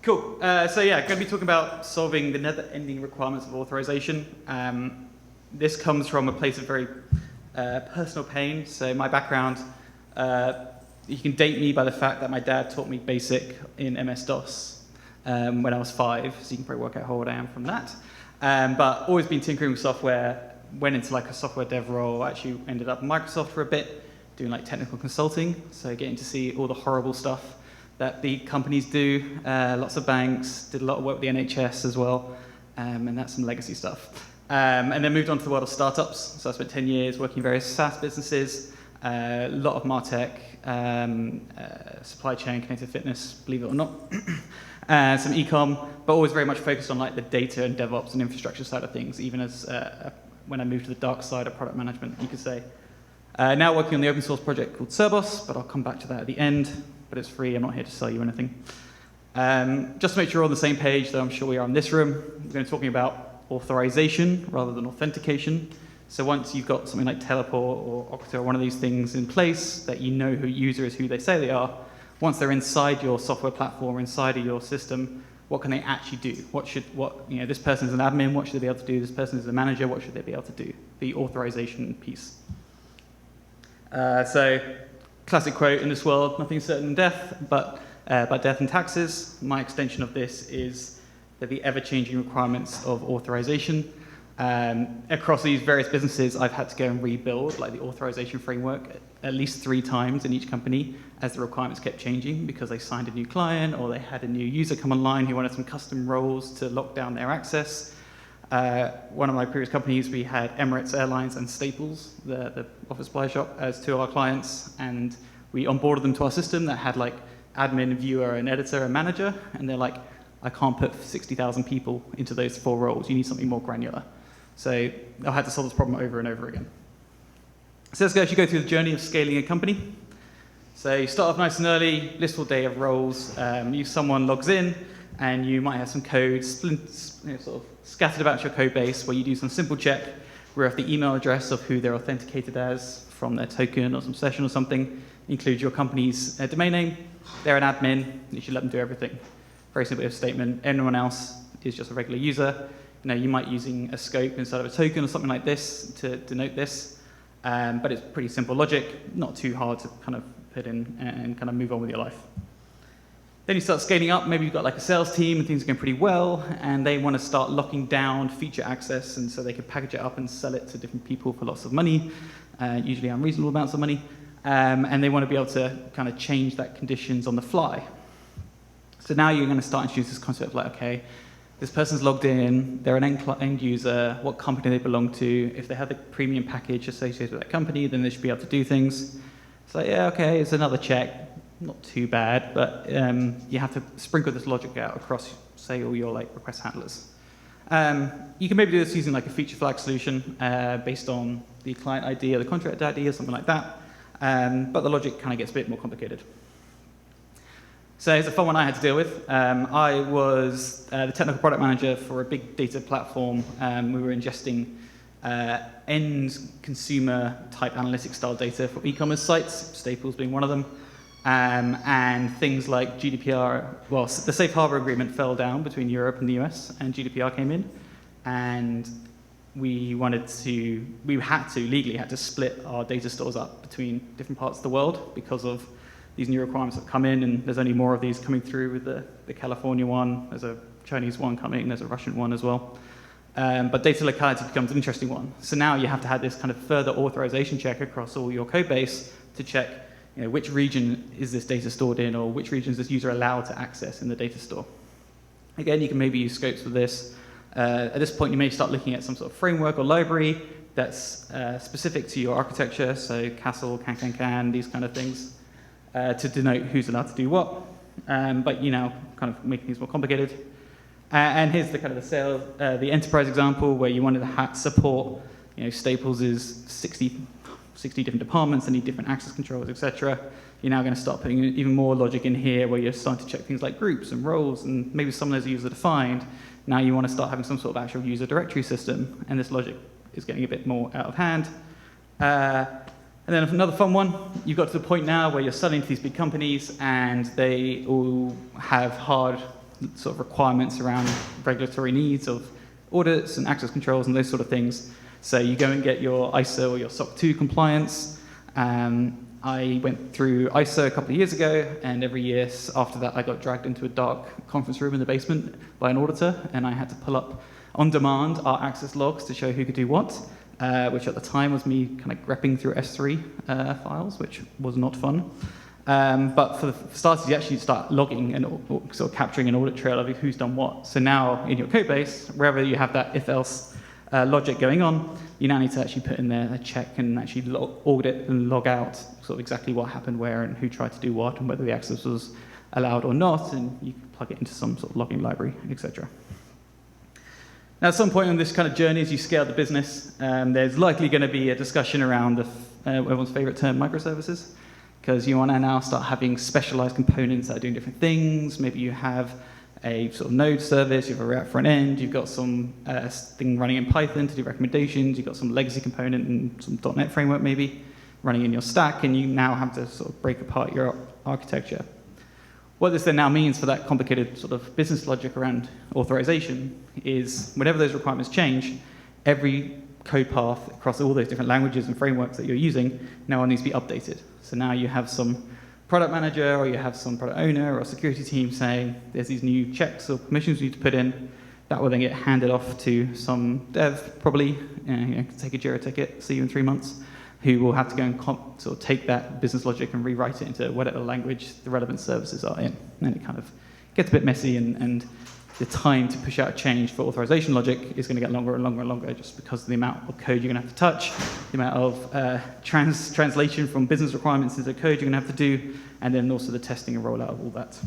Cool. So yeah, going to be talking about solving the never-ending requirements of authorization. This comes from a place of very personal pain. So my background, you can date me by the fact that my dad taught me BASIC in MS-DOS when I was 5, so you can probably work out how old I am from that. But always been tinkering with software, went into like a software dev role, actually ended up at Microsoft for a bit, doing like technical consulting, so getting to see all the horrible stuff that big companies do, lots of banks, did a lot of work with the NHS as well, and that's some legacy stuff. And then moved on to the world of startups, so I spent 10 years working in various SaaS businesses, a lot of MarTech, supply chain, connected fitness, believe it or not, some e-com, but always very much focused on like the data and DevOps and infrastructure side of things, even as when I moved to the dark side of product management, you could say. Now working on the open source project called Cerbos, but I'll come back to that at the end. But it's free, I'm not here to sell you anything. Just to make sure we're on the same page, though I'm sure we are in this room, we're going to be talking about authorization rather than authentication. So once you've got something like Teleport or Okta or one of these things in place, that you know who user is who they say they are, once they're inside your software platform, inside of your system, what can they actually do? This person is an admin, what should they be able to do? This person is a manager, what should they be able to do? The authorization piece. Classic quote in this world, nothing certain in death, but death and taxes. My extension of this is that the ever-changing requirements of authorization. Across these various businesses, I've had to go and rebuild like the authorization framework at least 3 times in each company as the requirements kept changing because they signed a new client or they had a new user come online who wanted some custom roles to lock down their access. One of my previous companies, we had Emirates Airlines and Staples, the office supply shop, as 2 of our clients, and we onboarded them to our system that had like admin, viewer, and editor, and manager, and they're like, I can't put 60,000 people into those 4 roles. You need something more granular. So I had to solve this problem over and over again. So let's actually go through the journey of scaling a company. So you start off nice and early, list all day of roles. Someone logs in, and you might have some code sort of scattered about your code base where you do some simple check, where the email address of who they're authenticated as from their token or some session or something, includes your company's domain name. They're an admin, you should let them do everything. Very simple statement. Anyone else is just a regular user. You might be using a scope inside of a token or something like this to denote this, but it's pretty simple logic, not too hard to kind of put in and kind of move on with your life. Then you start scaling up, maybe you've got like a sales team and things are going pretty well, and they want to start locking down feature access, and so they can package it up and sell it to different people for lots of money, usually unreasonable amounts of money, and they want to be able to kind of change that conditions on the fly. So now you're going to start introducing this concept of like, okay, this person's logged in, they're an end user, what company they belong to, if they have the premium package associated with that company, then they should be able to do things. So yeah, okay, it's another check. Not too bad, but you have to sprinkle this logic out across, say, all your like request handlers. You can maybe do this using like a feature flag solution based on the client ID or the contract ID or something like that, but the logic kind of gets a bit more complicated. So here's a fun one I had to deal with. I was the technical product manager for a big data platform. We were ingesting end consumer type analytics style data for e-commerce sites, Staples being one of them. And things like GDPR, well, the safe harbor agreement fell down between Europe and the US, and GDPR came in, and we legally had to split our data stores up between different parts of the world because of these new requirements that come in, and there's only more of these coming through with the California one, there's a Chinese one coming, there's a Russian one as well. But data locality becomes an interesting one. So now you have to have this kind of further authorization check across all your code base to check which region is this data stored in, or which region is this user allowed to access in the data store. Again, you can maybe use scopes for this. At this point, you may start looking at some sort of framework or library that's specific to your architecture, so Castle, can, these kind of things, to denote who's allowed to do what. But kind of making things more complicated. And here's the kind of the enterprise example where you wanted to support, Staples is 60 different departments that need different access controls, etc. You're now going to start putting even more logic in here where you're starting to check things like groups and roles, and maybe some of those are user defined. Now you want to start having some sort of actual user directory system, and this logic is getting a bit more out of hand. And then another fun one, you've got to the point now where you're selling to these big companies and they all have hard sort of requirements around regulatory needs of audits and access controls and those sort of things. So you go and get your ISO or your SOC 2 compliance. I went through ISO a couple of years ago, and every year after that I got dragged into a dark conference room in the basement by an auditor, and I had to pull up on demand our access logs to show who could do what, which at the time was me kind of grepping through S3 files, which was not fun. But for starters, you actually start logging and sort of capturing an audit trail of who's done what. So now in your code base, wherever you have that if-else logic going on, you now need to actually put in there a check and actually audit and log out sort of exactly what happened where and who tried to do what and whether the access was allowed or not, and you can plug it into some sort of logging library, etc. Now, at some point on this kind of journey, as you scale the business, there's likely going to be a discussion around everyone's favorite term, microservices, because you want to now start having specialized components that are doing different things. Maybe you have a sort of node service, you have a React front end, you've got some thing running in Python to do recommendations, you've got some legacy component and some .NET framework maybe running in your stack, and you now have to sort of break apart your architecture. What this then now means for that complicated sort of business logic around authorization is whenever those requirements change, every code path across all those different languages and frameworks that you're using now needs to be updated. So now you have some product manager or you have some product owner or security team saying there's these new checks or permissions you need to put in. That will then get handed off to some dev, probably, take a Jira ticket, see you in 3 months, who will have to go and sort of take that business logic and rewrite it into whatever language the relevant services are in. And it kind of gets a bit messy, and the time to push out a change for authorization logic is going to get longer and longer and longer just because of the amount of code you're going to have to touch, the amount of translation from business requirements into code you're going to have to do, and then also the testing and rollout of all that.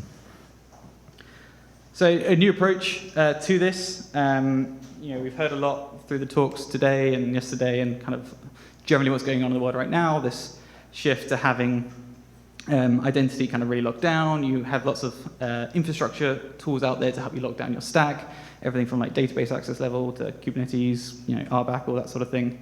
So a new approach to this, we've heard a lot through the talks today and yesterday and kind of generally what's going on in the world right now, this shift to having identity kind of really locked down. You have lots of infrastructure tools out there to help you lock down your stack, everything from like database access level to Kubernetes, RBAC, all that sort of thing.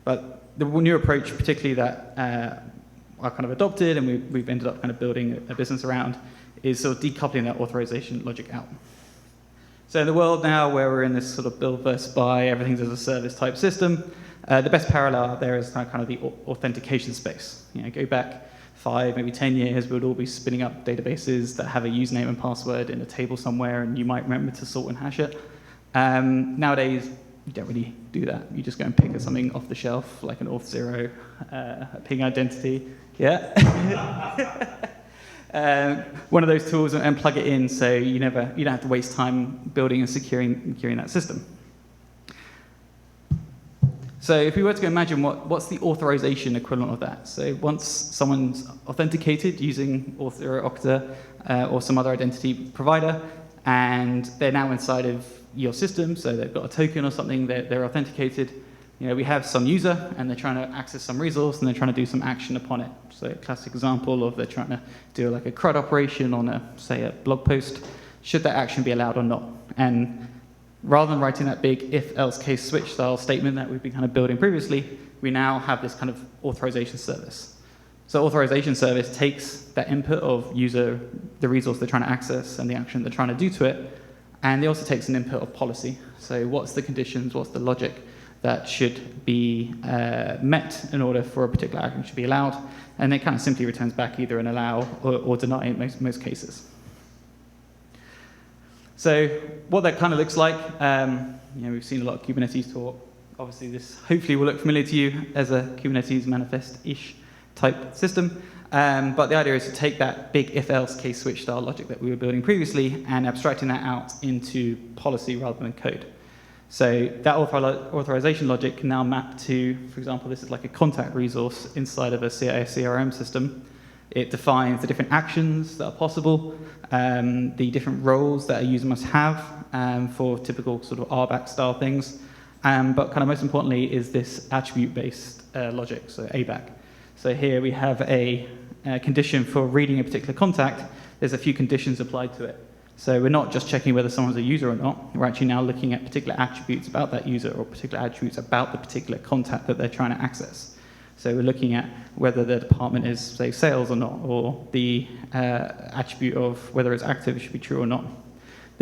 But the new approach, particularly that I kind of adopted and we've ended up kind of building a business around, is sort of decoupling that authorization logic out. So in the world now where we're in this sort of build versus buy, everything's as a service type system, the best parallel out there is kind of the authentication space. Go back 5, maybe 10 years, we would all be spinning up databases that have a username and password in a table somewhere, and you might remember to sort and hash it. Nowadays, you don't really do that. You just go and pick something off the shelf, like an Auth0, a ping identity. Yeah. One of those tools, and plug it in so you don't have to waste time building and securing that system. So if we were to go imagine what's the authorization equivalent of that? So once someone's authenticated using Auth or Okta or some other identity provider, and they're now inside of your system, so they've got a token or something, they're authenticated. We have some user, and they're trying to access some resource, and they're trying to do some action upon it. So a classic example of they're trying to do like a CRUD operation on say a blog post. Should that action be allowed or not? And rather than writing that big if-else case switch style statement that we've been kind of building previously, we now have this kind of authorization service. So authorization service takes that input of user, the resource they're trying to access, and the action they're trying to do to it, and it also takes an input of policy. So what's the conditions, what's the logic that should be met in order for a particular action to be allowed, and it kind of simply returns back either an allow or deny in most cases. So what that kind of looks like, we've seen a lot of Kubernetes talk. Obviously, this hopefully will look familiar to you as a Kubernetes manifest-ish type system. But the idea is to take that big if-else case switch style logic that we were building previously and abstracting that out into policy rather than code. So that authorization logic can now map to, for example, this is like a contact resource inside of a CRM system. It defines the different actions that are possible, the different roles that a user must have for typical sort of RBAC style things. But kind of most importantly is this attribute-based logic, so ABAC. So here we have a condition for reading a particular contact. There's a few conditions applied to it. So we're not just checking whether someone's a user or not. We're actually now looking at particular attributes about that user or particular attributes about the particular contact that they're trying to access. So we're looking at whether the department is, say, sales or not, or the attribute of whether it's active should be true or not.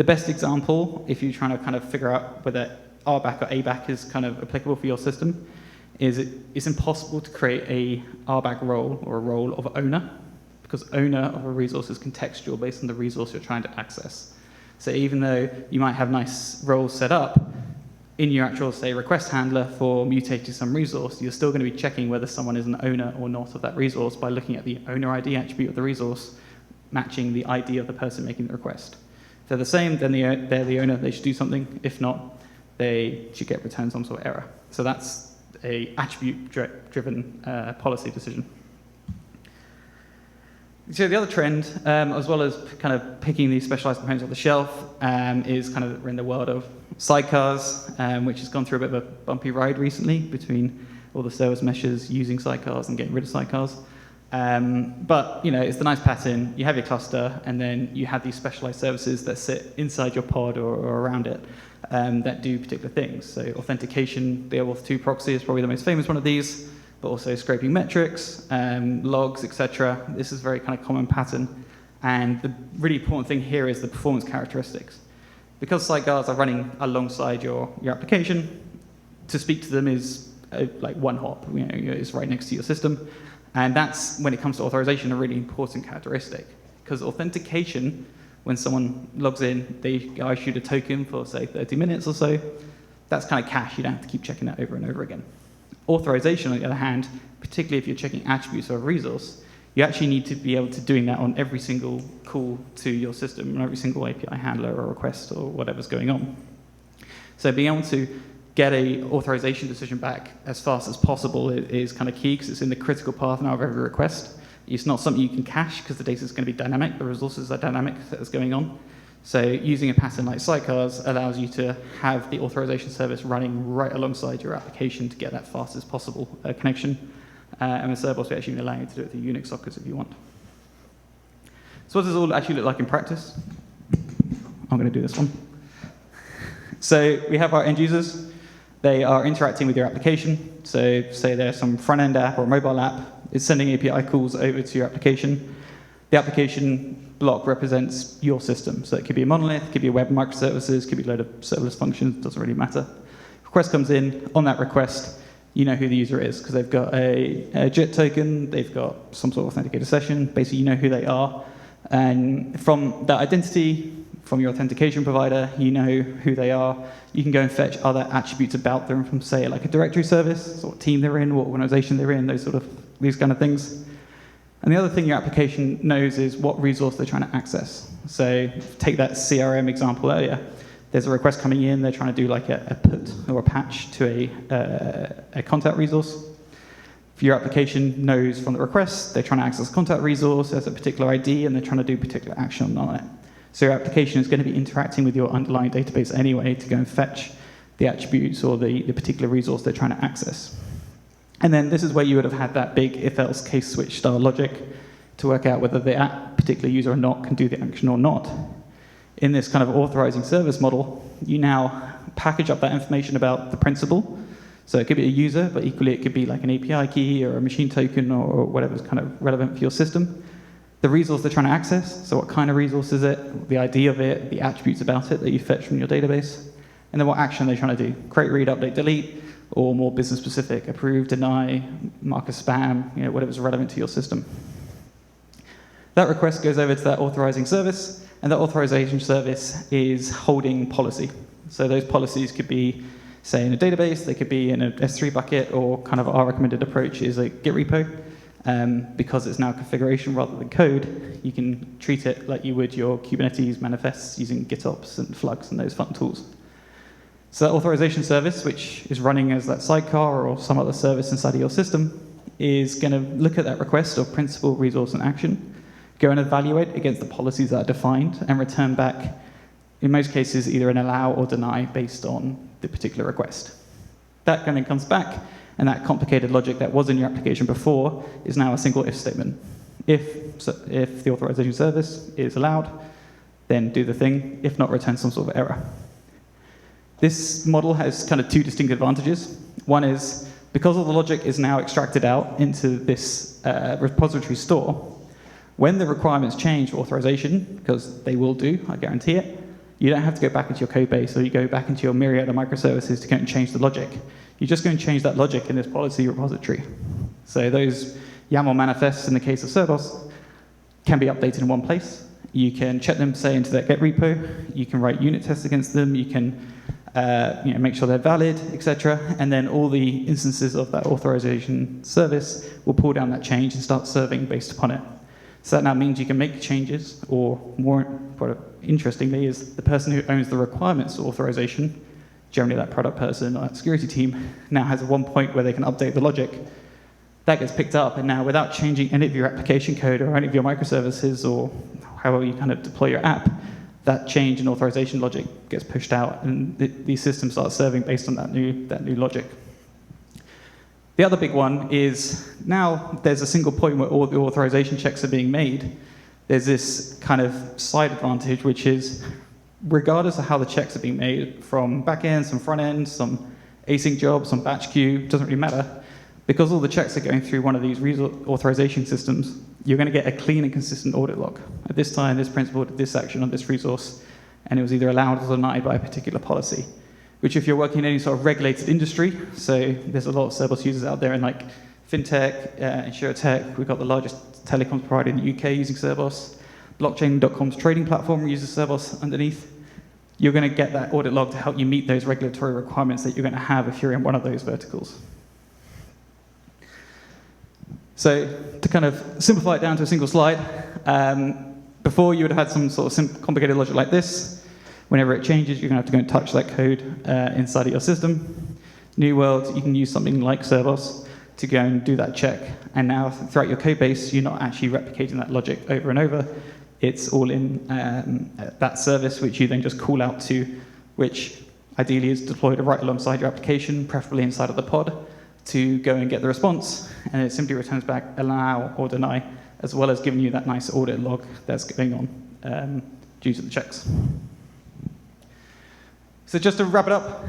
The best example, if you're trying to kind of figure out whether RBAC or ABAC is kind of applicable for your system, is it's impossible to create a RBAC role or a role of owner, because owner of a resource is contextual based on the resource you're trying to access. So even though you might have nice roles set up, in your actual, say, request handler for mutating some resource, you're still going to be checking whether someone is an owner or not of that resource by looking at the owner ID attribute of the resource, matching the ID of the person making the request. If they're the same, then they're the owner, they should do something. If not, they should get returned some sort of error. So that's a attribute-driven policy decision. So the other trend, as well as kind of picking these specialized components off the shelf, is kind of we're in the world of sidecars, which has gone through a bit of a bumpy ride recently between all the service meshes using sidecars and getting rid of sidecars. But it's the nice pattern. You have your cluster, and then you have these specialized services that sit inside your pod or around it that do particular things. So authentication, the Auth2 proxy is probably the most famous one of these, but also scraping metrics, logs, etc. This is a very kind of common pattern. And the really important thing here is the performance characteristics. Because sidecars are running alongside your application, to speak to them is like one hop. It's right next to your system. And that's, when it comes to authorization, a really important characteristic. Because authentication, when someone logs in, they are issued a token for, say, 30 minutes or so. That's kind of cache. You don't have to keep checking that over and over again. Authorization, on the other hand, particularly if you're checking attributes of a resource, you actually need to be able to doing that on every single call to your system, on every single API handler or request or whatever's going on. So being able to get a authorization decision back as fast as possible is kind of key, because it's in the critical path now of every request. It's not something you can cache because the data is going to be dynamic, the resources are dynamic that's going on. So using a pattern like sidecars allows you to have the authorization service running right alongside your application to get that fastest possible connection. And with Cerbos, we actually allow you to do it through Unix sockets if you want. So what does it all actually look like in practice? I'm going to do this one. So we have our end users. They are interacting with your application. So say there's some front-end app or mobile app. It's sending API calls over to your application. The application block represents your system. So it could be a monolith, it could be a web microservices, it could be a load of serverless functions, doesn't really matter. Request comes in. On that request, you know who the user is, because they've got a JIT token, they've got some sort of authenticator session. Basically, you know who they are. And from that identity, from your authentication provider, you know who they are. You can go and fetch other attributes about them from, say, like a directory service, so what team they're in, what organization they're in, these kind of things. And the other thing your application knows is what resource they're trying to access. So take that CRM example earlier. There's a request coming in, they're trying to do like a put or a patch to a contact resource. If your application knows from the request, they're trying to access a contact resource, there's a particular ID, and they're trying to do particular action on it. So your application is going to be interacting with your underlying database anyway to go and fetch the attributes or the particular resource they're trying to access. And then this is where you would have had that big if-else case switch style logic to work out whether the particular user or not can do the action or not. In this kind of authorizing service model, you now package up that information about the principal. So it could be a user, but equally it could be like an API key or a machine token or whatever's kind of relevant for your system. The resource they're trying to access, so what kind of resource is it, the ID of it, the attributes about it that you fetch from your database, and then what action they're trying to do. Create, read, update, delete, or more business specific, approve, deny, mark as spam, whatever's relevant to your system. That request goes over to that authorizing service, and that authorization service is holding policy. So those policies could be, say, in a database, they could be in an S3 bucket, or kind of our recommended approach is a Git repo. Because it's now configuration rather than code, you can treat it like you would your Kubernetes manifests using GitOps and Flux and those fun tools. So that authorization service, which is running as that sidecar or some other service inside of your system, is going to look at that request of principal, resource, and action, go and evaluate against the policies that are defined, and return back, in most cases, either an allow or deny based on the particular request. That then comes back, and that complicated logic that was in your application before is now a single if statement. If the authorization service is allowed, then do the thing. If not, return some sort of error. This model has kind of two distinct advantages. One is, because all the logic is now extracted out into this repository store, when the requirements change for authorization, because they will do, I guarantee it, you don't have to go back into your code base or you go back into your myriad of microservices to go and change the logic. You just go and change that logic in this policy repository. So those YAML manifests in the case of Cerbos can be updated in one place. You can check them, say, into their Git repo. You can write unit tests against them. You can make sure they're valid, etc. And then all the instances of that authorization service will pull down that change and start serving based upon it. So that now means you can make changes, or more interestingly, is the person who owns the requirements for authorization, generally that product person or that security team, now has one point where they can update the logic. That gets picked up, and now without changing any of your application code or any of your microservices or however you kind of deploy your app, that change in authorization logic gets pushed out, and the system starts serving based on that new logic. The other big one is now there's a single point where all the authorization checks are being made. There's this kind of side advantage, which is regardless of how the checks are being made, from back end, some front end, some async jobs, some batch queue, doesn't really matter. Because all the checks are going through one of these authorization systems, you're going to get a clean and consistent audit log. At this time, this principal did this action on this resource, and it was either allowed or denied by a particular policy. Which, if you're working in any sort of regulated industry, so there's a lot of Cerbos users out there in like fintech, insurtech. We've got the largest telecoms provider in the UK using Cerbos. Blockchain.com's trading platform uses Cerbos underneath. You're going to get that audit log to help you meet those regulatory requirements that you're going to have if you're in one of those verticals. So to kind of simplify it down to a single slide, before you would have had some sort of complicated logic like this. Whenever it changes, you're going to have to go and touch that code inside of your system. New world, you can use something like Cerbos to go and do that check. And now throughout your code base, you're not actually replicating that logic over and over. It's all in that service, which you then just call out to, which ideally is deployed right alongside your application, preferably inside of the pod, to go and get the response. And it simply returns back allow or deny, as well as giving you that nice audit log that's going on due to the checks. So just to wrap it up,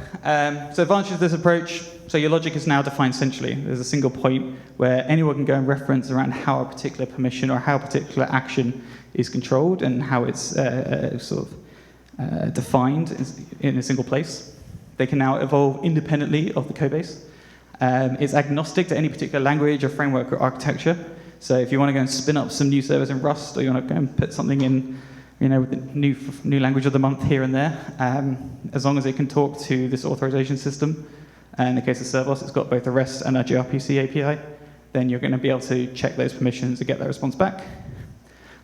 so advantage of this approach, so your logic is now defined centrally. There's a single point where anyone can go and reference around how a particular permission or how a particular action is controlled and how it's defined in a single place. They can now evolve independently of the code base. It's agnostic to any particular language or framework or architecture. So if you want to go and spin up some new service in Rust, or you want to go and put something in, with the new language of the month here and there, as long as it can talk to this authorization system, in the case of Cerbos, it's got both a REST and a gRPC API, then you're going to be able to check those permissions and get that response back.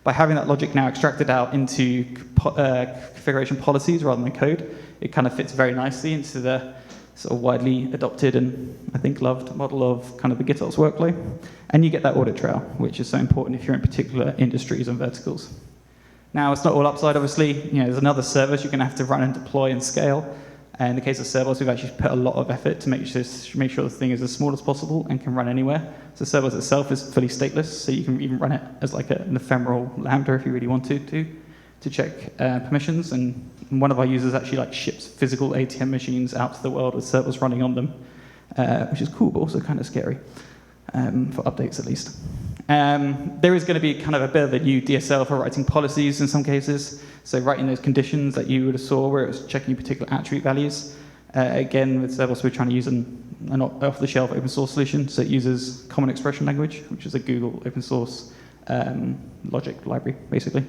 By having that logic now extracted out into configuration policies rather than code, it kind of fits very nicely into the sort of widely adopted and I think loved model of kind of the GitOps workflow. And you get that audit trail, which is so important if you're in particular industries and verticals. Now, it's not all upside, obviously. There's another service you're going to have to run and deploy and scale. And in the case of Cerbos, we've actually put a lot of effort to make sure the thing is as small as possible and can run anywhere. So Cerbos itself is fully stateless, so you can even run it as like an ephemeral Lambda if you really wanted to check permissions. And one of our users actually ships physical ATM machines out to the world with Cerbos running on them, which is cool, but also kind of scary, for updates at least. There is going to be kind of a bit of a new DSL for writing policies in some cases. So writing those conditions that you would have saw where it was checking particular attribute values. Again, with Cerbos, we're trying to use an off-the-shelf open source solution. So it uses Common Expression Language, which is a Google open source logic library, basically.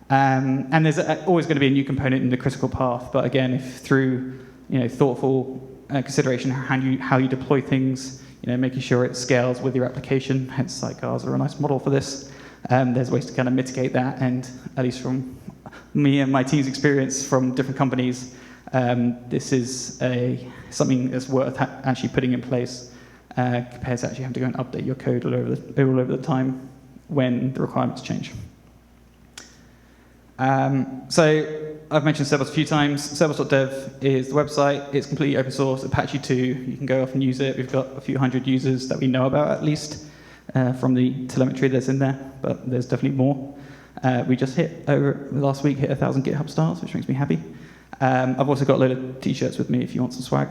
And there's always going to be a new component in the critical path. But again, if through thoughtful consideration how you deploy things, making sure it scales with your application, hence sidecars are a nice model for this. There's ways to kind of mitigate that, and at least from me and my team's experience from different companies, this is something that's worth actually putting in place compared to actually having to go and update your code all over the time when the requirements change. So I've mentioned Cerbos a few times. Cerbos.dev is the website. It's completely open source, Apache 2. You can go off and use it. We've got a few hundred users that we know about, at least, from the telemetry that's in there, but there's definitely more. We just last week hit 1,000 GitHub stars, which makes me happy. I've also got a load of t-shirts with me if you want some swag.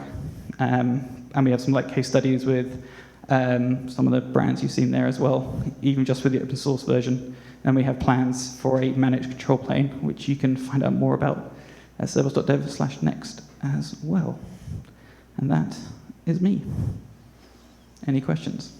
And we have some case studies with some of the brands you've seen there as well, even just with the open source version. And we have plans for a managed control plane, which you can find out more about at cerbos.dev/next as well. And that is me. Any questions?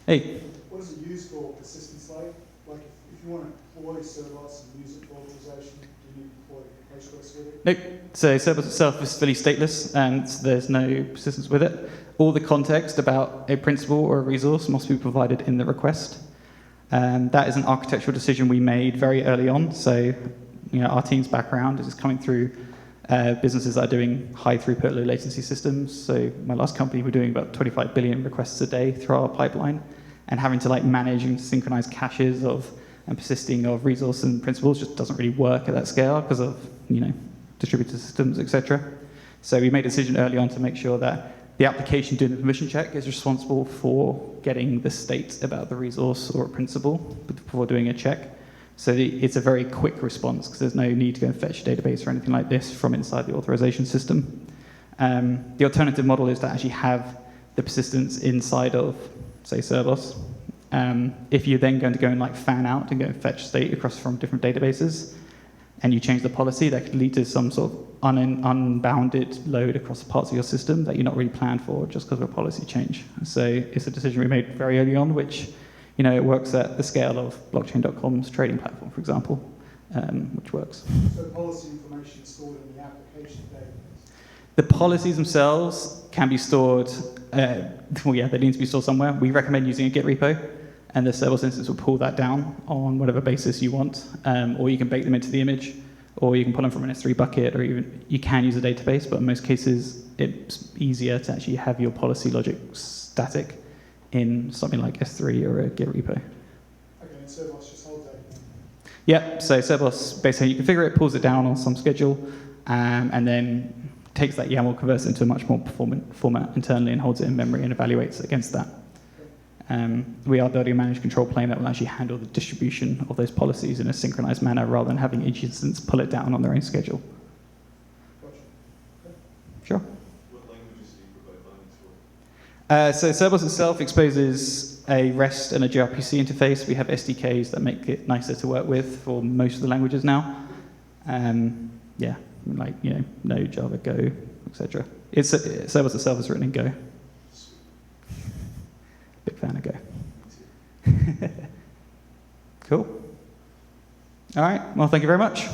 Hey. What is it used for persistence like? Like if you want to deploy Cerbos and use it for authorization, do you need to deploy Postgres with it? Nope. So Cerbos itself is fully stateless, and there's no persistence with it. All the context about a principal or a resource must be provided in the request. That is an architectural decision we made very early on. So, our team's background is coming through businesses that are doing high throughput, low latency systems. So my last company, we're doing about 25 billion requests a day through our pipeline, and having to manage and synchronize caches and persisting of resource and principals just doesn't really work at that scale because of distributed systems, etc. So we made a decision early on to make sure that the application doing the permission check is responsible for getting the state about the resource or a principal before doing a check. So it's a very quick response because there's no need to go and fetch a database or anything like this from inside the authorization system. The alternative model is to actually have the persistence inside of, say, Cerbos. If you're then going to go and fan out and go and fetch state across from different databases, and you change the policy, that could lead to some sort of unbounded load across parts of your system that you're not really planned for just because of a policy change. So it's a decision we made very early on, which it works at the scale of blockchain.com's trading platform, for example, which works. So policy information is stored in the application database? The policies themselves can be stored, they need to be stored somewhere. We recommend using a Git repo, and the Cerbos instance will pull that down on whatever basis you want, or you can bake them into the image, or you can pull them from an S3 bucket, or even you can use a database, but in most cases it's easier to actually have your policy logic static in something like S3 or a Git repo. Okay, and Cerbos just holds that. Yeah, so Cerbos, basically you configure it, pulls it down on some schedule, and then takes that YAML, converts it into a much more performant format internally, and holds it in memory and evaluates against that. We are building a managed control plane that will actually handle the distribution of those policies in a synchronized manner rather than having each instance pull it down on their own schedule. Gotcha. Okay. Sure. What languages do you provide bindings for? So Cerbos itself exposes a REST and a gRPC interface. We have SDKs that make it nicer to work with for most of the languages now. Node, Java, Go, etc. Cerbos itself is written in Go. Big fan of Go. Cool. All right. Well, thank you very much.